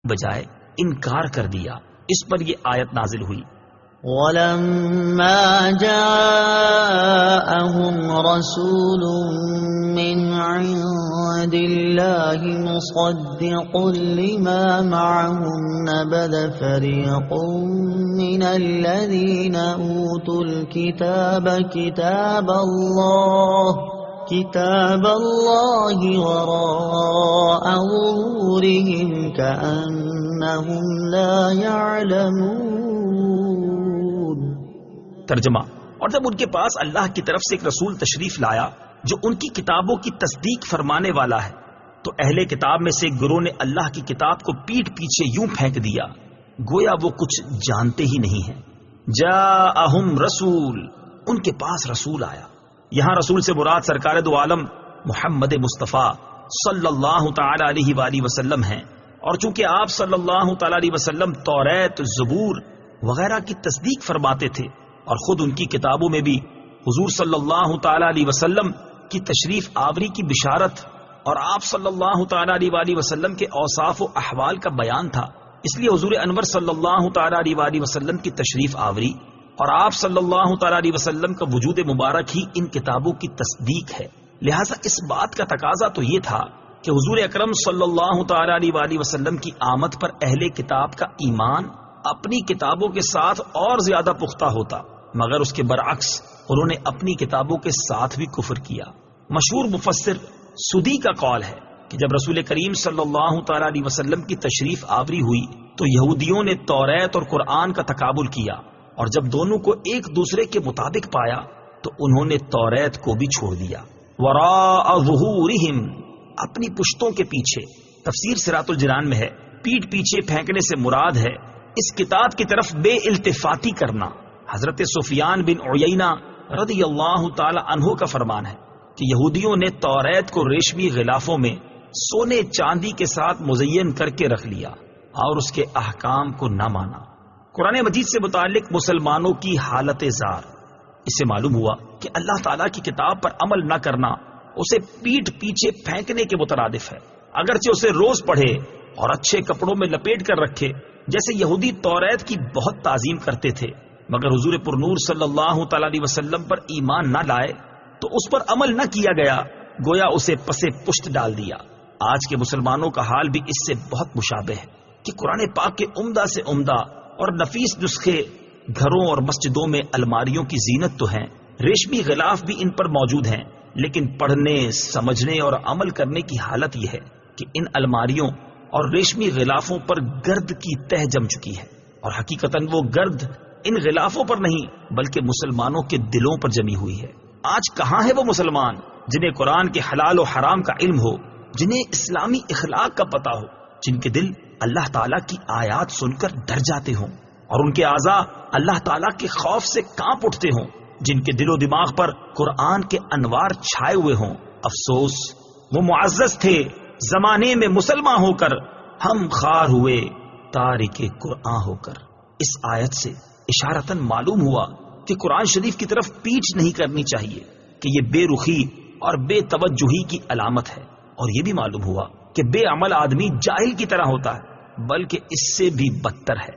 بجائے انکار کر دیا۔ اس پر یہ آیت نازل ہوئی۔ وَلَمَّا جَاءَهُمْ رَسُولٌ مِّنْ عِندِ اللَّهِ مُصَدِّقٌ لِّمَا مَعَهُمْ نَبَذَ فَرِيقٌ مِّنَ الَّذِينَ أُوتُوا الْكِتَابَ كِتَابَ اللَّهِ وَرَاءَ ظُهُورِهِمْ كَأَنَّهُمْ لَا يَعْلَمُونَ۔ ترجمہ: اور جب ان کے پاس اللہ کی طرف سے ایک رسول تشریف لایا جو ان کی کتابوں کی تصدیق فرمانے والا ہے، تو اہل کتاب میں سے ایک گروہ نے اللہ کی کتاب کو پیٹھ پیچھے یوں پھینک دیا گویا وہ کچھ جانتے ہی نہیں ہیں۔ جاءہم رسول، ان کے پاس رسول آیا۔ یہاں رسول سے مراد سرکار دو عالم محمد مصطفیٰ صلی اللہ تعالی علیہ وآلہ وسلم ہیں، اور چونکہ آپ صلی اللہ تعالی علیہ وسلم توریت، زبور وغیرہ کی تصدیق فرماتے تھے، اور خود ان کی کتابوں میں بھی حضور صلی اللہ تعالی علیہ وسلم کی تشریف آوری کی بشارت اور آپ صلی اللہ تعالی علیہ وآلہ وسلم کے اوصاف و احوال کا بیان تھا، اس لیے حضور انور صلی اللہ تعالی علیہ وآلہ وسلم کی تشریف آوری اور آپ صلی اللہ تعالی علیہ وسلم کا وجود مبارک ہی ان کتابوں کی تصدیق ہے۔ لہٰذا اس بات کا تقاضا تو یہ تھا کہ حضور اکرم صلی اللہ تعالی علیہ وآلہ وسلم کی آمد پر اہل کتاب کا ایمان اپنی کتابوں کے ساتھ اور زیادہ پختہ ہوتا، مگر اس کے برعکس انہوں نے اپنی کتابوں کے ساتھ بھی کفر کیا۔ مشہور مفسر سدی کا قول ہے کہ جب رسول کریم صلی اللہ تعالی علیہ وسلم کی تشریف آوری ہوئی تو یہودیوں نے توریت اور قرآن کا تقابل کیا، اور جب دونوں کو ایک دوسرے کے مطابق پایا تو انہوں نے توریت کو بھی چھوڑ دیا۔ وراء ظہورہم، اپنی پشتوں کے پیچھے۔ تفسیر صراط الجنان میں ہے پیٹھ پیچھے پھینکنے سے مراد ہے اس کتاب کی طرف بے التفاتی کرنا۔ حضرت سفیان بن عیینہ رضی اللہ تعالی عنہ کا فرمان ہے کہ یہودیوں نے توریت کو ریشمی غلافوں میں سونے چاندی کے ساتھ مزین کر کے رکھ لیا اور اس کے احکام کو نہ مانا۔ قرآن مجید سے متعلق مسلمانوں کی حالت زار، اس سے معلوم ہوا کہ اللہ تعالیٰ کی کتاب پر عمل نہ کرنا اسے پیٹھ پیچھے پھینکنے کے مترادف ہے، اگرچہ اسے روز پڑھے اور اچھے کپڑوں میں لپیٹ کر رکھے جیسے یہودی توریت کی بہت تعظیم کرتے تھے، مگر حضور پر نور صلی اللہ تعالی علیہ وسلم پر ایمان نہ لائے تو اس پر عمل نہ کیا گیا، گویا اسے پسے پشت ڈال دیا۔ آج کے مسلمانوں کا حال بھی اس سے بہت مشابہ ہے کہ قرآن پاک کے عمدہ سے عمدہ اور نفیس نسخے گھروں اور مسجدوں میں الماریوں کی زینت تو ہیں، ریشمی غلاف بھی ان پر موجود ہیں، لیکن پڑھنے، سمجھنے اور عمل کرنے کی حالت یہ ہے کہ ان الماریوں اور ریشمی غلافوں پر گرد کی تہ جم چکی ہے، اور حقیقتاً وہ گرد ان غلافوں پر نہیں بلکہ مسلمانوں کے دلوں پر جمی ہوئی ہے۔ آج کہاں ہے وہ مسلمان جنہیں قرآن کے حلال و حرام کا علم ہو، جنہیں اسلامی اخلاق کا پتہ ہو، جن کے دل اللہ تعالیٰ کی آیات سن کر ڈر جاتے ہوں اور ان کے اعضاء اللہ تعالیٰ کے خوف سے کانپ اٹھتے ہوں، جن کے دل و دماغ پر قرآن کے انوار چھائے ہوئے ہوں۔ افسوس، وہ معزز تھے زمانے میں مسلمان ہو کر، ہم خوار ہوئے تارک قرآن ہو کر۔ اس آیت سے اشارتاً معلوم ہوا کہ قرآن شریف کی طرف پیچھ نہیں کرنی چاہیے کہ یہ بے رخی اور بے توجہی کی علامت ہے، اور یہ بھی معلوم ہوا کہ بے عمل آدمی جاہل کی طرح ہوتا ہے، بلکہ اس سے بھی بدتر ہے۔